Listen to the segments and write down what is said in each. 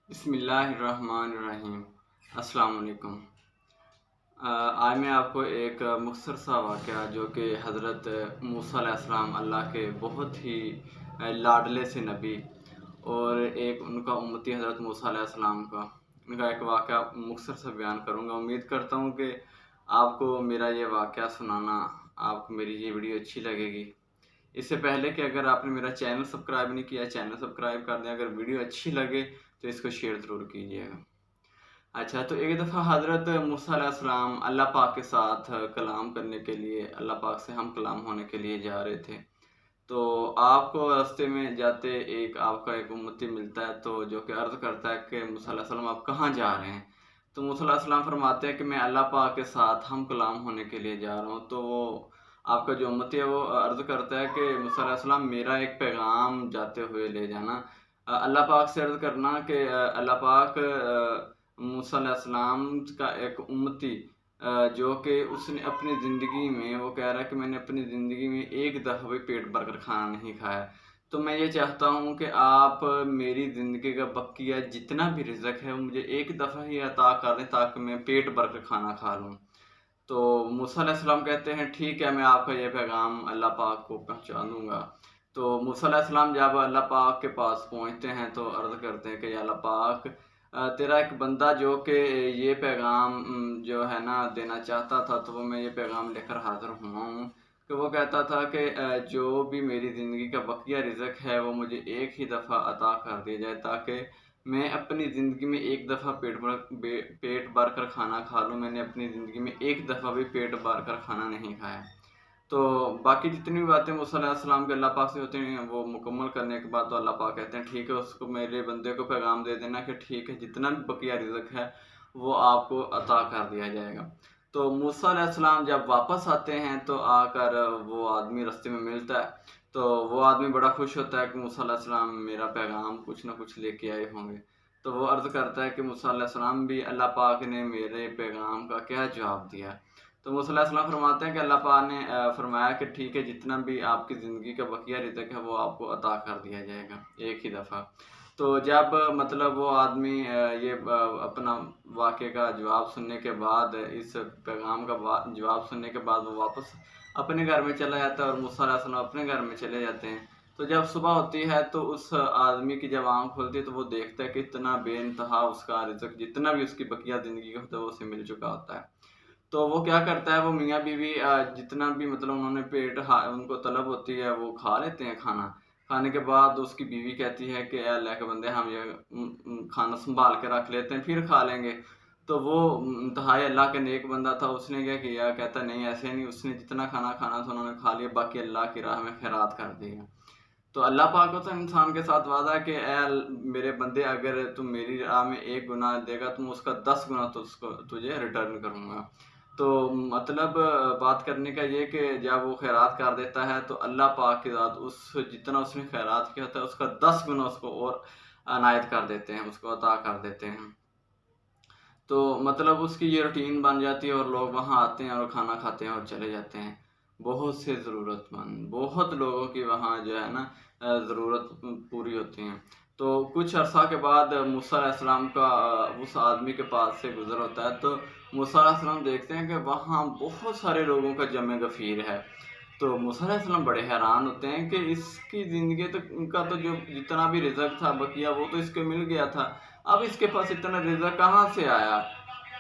बिस्मिल्लाहिर्रहमानिर्रहीम। अस्सलाम वालेकुम। आज मैं आपको एक मुख्तसर सा वाक़या जो कि हज़रत मूसा अलैहिस्सलाम अल्लाह के बहुत ही लाडले से नबी और एक उनका उम्मती हज़रत मूसा अलैहिस्सलाम का उनका एक वाक़या मुख्तसर सा बयान करूँगा। उम्मीद करता हूँ कि आपको मेरा ये वाक़या सुनाना आपको मेरी ये वीडियो अच्छी लगेगी। इससे पहले कि अगर आपने मेरा चैनल सब्सक्राइब नहीं किया, चैनल सब्सक्राइब कर दें। अगर वीडियो अच्छी लगे तो इसको शेयर ज़रूर कीजिएगा। अच्छा, तो एक दफ़ा हज़रत मूसा अलैहिस्सलाम अल्लाह पाक के साथ कलाम करने के लिए अल्लाह पाक से हम कलाम होने के लिए जा रहे थे। तो आपको रास्ते में जाते एक उम्मती मिलता है, तो जो कि अर्ज़ करता है कि मूसा अलैहिस्सलाम आप कहाँ जा रहे हैं? तो मूसा अलैहिस्सलाम फरमाते हैं कि मैं अल्लाह पाक के साथ हम कलाम होने के लिए जा रहा हूँ। तो वो आपका जो उम्मती है वो अर्ज़ करता है कि मूसा अलैहिस्सलाम मेरा एक पैगाम जाते हुए ले जाना। अल्लाह पाक से अर्ज़ करना कि अल्लाह पाक मूसा अलैहिस्सलाम का एक उम्मती जो कि उसने अपनी ज़िंदगी में वो कह रहा है कि मैंने अपनी ज़िंदगी में एक दफ़ा भी पेट भरकर खाना नहीं खाया। तो मैं ये चाहता हूँ कि आप मेरी ज़िंदगी का बक़िया जितना भी रिज़्क़ है वो मुझे एक दफ़ा ही अता कर दें ताकि मैं पेट भरकर खाना खा लूँ। तो मूसा अलैहिस्सलाम कहते हैं ठीक है, मैं आपका ये पैगाम अल्लाह पाक को पहुँचा दूँगा। तो मूसा अलैहिस्सलाम जब अल्लाह पाक के पास पहुँचते हैं तो अर्ज़ करते हैं कि या अल्लाह पाक तेरा एक बंदा जो कि ये पैगाम जो है ना देना चाहता था, तो वो मैं ये पैगाम लेकर हाज़िर हुआ हूँ। कि वो कहता था कि जो भी मेरी ज़िंदगी का बक़िया रिज़्क़ है वो मुझे एक ही दफ़ा अता कर दिया जाए ताकि मैं अपनी ज़िंदगी में एक दफ़ा पेट भर कर खाना खा लूँ। मैंने अपनी ज़िंदगी में एक दफ़ा भी पेट भर कर खाना नहीं खाया। तो बाकी जितनी भी बातें मूसा अलैहिस्सलाम के अल्लाह पाक से होती हैं, वो मुकम्मल करने के बाद तो अल्लाह पाक कहते हैं ठीक है, उसको मेरे बंदे को पैगाम दे देना कि ठीक है, जितना भी बकिया रिज़्क़ है, वो आपको अता कर दिया जाएगा। तो मूसा अलैहिस्सलाम जब वापस आते हैं तो आकर वो आदमी रास्ते में मिलता है, तो वो आदमी बड़ा खुश होता है कि मूसा अलैहिस्सलाम मेरा पैगाम कुछ न कुछ लेके आए होंगे। तो वो अर्ज़ करता है कि मूसा अलैहिस्सलाम भी अल्लाह पाक ने मेरे पैगाम का क्या जवाब दिया? तो मूसा अलैहिस्सलाम फरमाते हैं कि अल्लाह पाक ने फरमाया कि ठीक है, जितना भी आपकी ज़िंदगी का बकिया रिज़्क़ है वो आपको अता कर दिया जाएगा एक ही दफ़ा। तो जब मतलब वो आदमी अपना वाक़े का जवाब सुनने के बाद इस पैगाम का जवाब सुनने के बाद वो वापस अपने घर में चला जाता है और मूसा अलैहिस्सलाम अपने घर में चले जाते हैं। तो जब सुबह होती है तो उस आदमी की जब आँख खुलती है तो वो देखता है कि इतना बेइंतहा उसका रिज़्क़ जितना भी उसकी बकिया ज़िंदगी का होता है वो उसे मिल चुका होता है। तो वो क्या करता है, वो मियाँ-बीवी जितना भी मतलब उन्होंने उनको तलब होती है, वो खा लेते हैं खाना। खाने के बाद उसकी बीवी कहती है कि, "ऐ अल्लाह के बंदे, हम ये खाना सँभाल के रख लेते हैं, फिर खा लेंगे।" तो वो इंतहाई अल्लाह का नेक बंदा था, उसने क्या किया, कहता नहीं ऐसे नहीं, उसने जितना खाना खाना था उन्होंने खा लिया, बाकी अल्लाह की राह में खैरात कर दिया। तो अल्लाह पाक का तो इंसान के साथ वादा है कि मेरे बंदे, अगर तुम मेरी राह में एक गुनाह देगा तो मैं उसका 10 गुना तुझे रिटर्न करूँगा। तो मतलब बात करने का ये कि जब वो खैरात कर देता है तो अल्लाह पाक की ज़ात उस जितना उसने खैरात किया होता है उसका 10 गुना उसको और अनायत कर देते हैं, उसको अता कर देते हैं। तो मतलब उसकी ये रूटीन बन जाती है और लोग वहाँ आते हैं और खाना खाते हैं और चले जाते हैं। बहुत से ज़रूरतमंद, बहुत लोगों की वहाँ जो है ना ज़रूरत पूरी होती हैं। तो कुछ अरसा के बाद मूसा अलैहिस्सलाम का उस आदमी के पास से गुज़र होता है, तो मूसा अलैहिस्सलाम देखते हैं कि वहाँ बहुत सारे लोगों का जमे गफ़ीर है। तो मूसा अलैहिस्सलाम बड़े हैरान होते हैं कि इसकी ज़िंदगी तो इनका तो जो जितना भी रिज़्क़ था बकिया वो तो इसको मिल गया था। अब इसके पास इतना रिज़्क़ कहाँ से आया?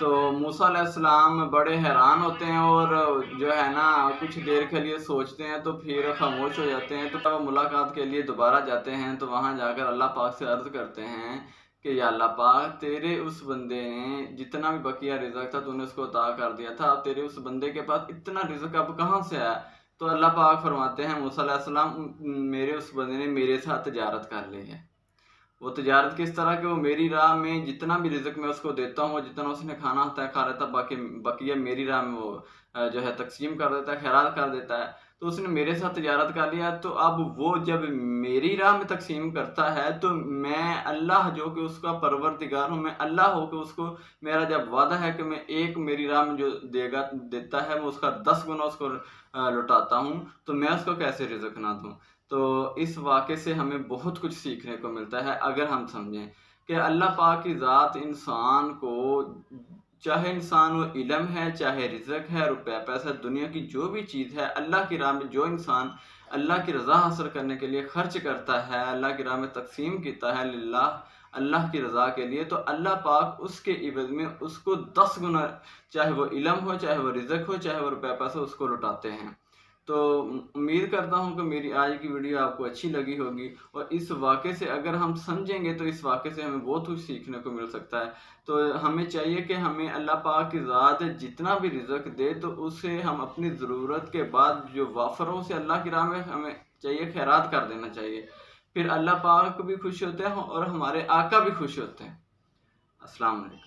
तो मूसा अलैहिस्सलाम बड़े हैरान होते हैं और जो है ना कुछ देर के लिए सोचते हैं, तो फिर ख़ामोश हो जाते हैं। तो तब मुलाकात के लिए दोबारा जाते हैं, तो वहाँ जाकर अल्लाह पाक से अर्ज़ करते हैं कि या अल्लाह पाक, तेरे उस बंदे ने जितना भी बकिया रिज़्क़ था तूने उसको अता कर दिया था। अब तेरे उस बंदे के पास इतना रिज़्क़ अब कहाँ से आया? तो अल्लाह पाक फरमाते हैं मूसा अलैहिस्सलाम, मेरे उस बंदे ने मेरे साथ तिजारत कर ली है। वो तिजारत किस तरह कि वो मेरी राह में जितना भी रिज़्क़ मैं उसको देता हूँ, जितना उसने खाना होता है खा लेता है, बाकी बकिया मेरी राह में वो जो है तक़सीम कर देता है, खैरात कर देता है। तो उसने मेरे साथ तिजारत कर लिया, तो अब वो जब मेरी राह में तक़सीम करता है, तो मैं अल्लाह जो कि उसका परवरदिगार हूँ, मैं अल्लाह हो के उसको मेरा जब वादा है कि मैं एक मेरी राह में जो देता है, मैं उसका 10 गुना उसको लौटाता हूँ, तो मैं उसको कैसे रिज़्क़ ना दूँ? तो इस वाक़े से हमें बहुत कुछ सीखने को मिलता है अगर हम समझें। कि अल्लाह पाक की ज़ात इंसान को, चाहे इंसान वो इल्म है, चाहे रिज़्क है, रुपया पैसा, दुनिया की जो भी चीज़ है, अल्लाह की राह में जो इंसान अल्लाह की रज़ा हासिल करने के लिए खर्च करता है, अल्लाह की राह में तक़सीम करता है लिल्लाह, अल्लाह की रज़ा के लिए, तो अल्लाह पाक उसके इवज़ में उसको 10 गुना, चाहे वो इल्म हो, चाहे वो रिज़्क हो, चाहे वो रुपया पैसा, उसको लौटाते हैं। तो उम्मीद करता हूँ कि मेरी आज की वीडियो आपको अच्छी लगी होगी, और इस वाक़े से अगर हम समझेंगे तो इस वाक़े से हमें बहुत कुछ सीखने को मिल सकता है। तो हमें चाहिए कि हमें अल्लाह पाक की ज़ात जितना भी रिज़्क दे, तो उसे हम अपनी ज़रूरत के बाद जो वाफ़र हो, उसे अल्लाह की राह में हमें चाहिए खैरात कर देना चाहिए। फिर अल्लाह पाक भी खुश होते हैं और हमारे आका भी खुश होते हैं। अस्सलाम वालेकुम।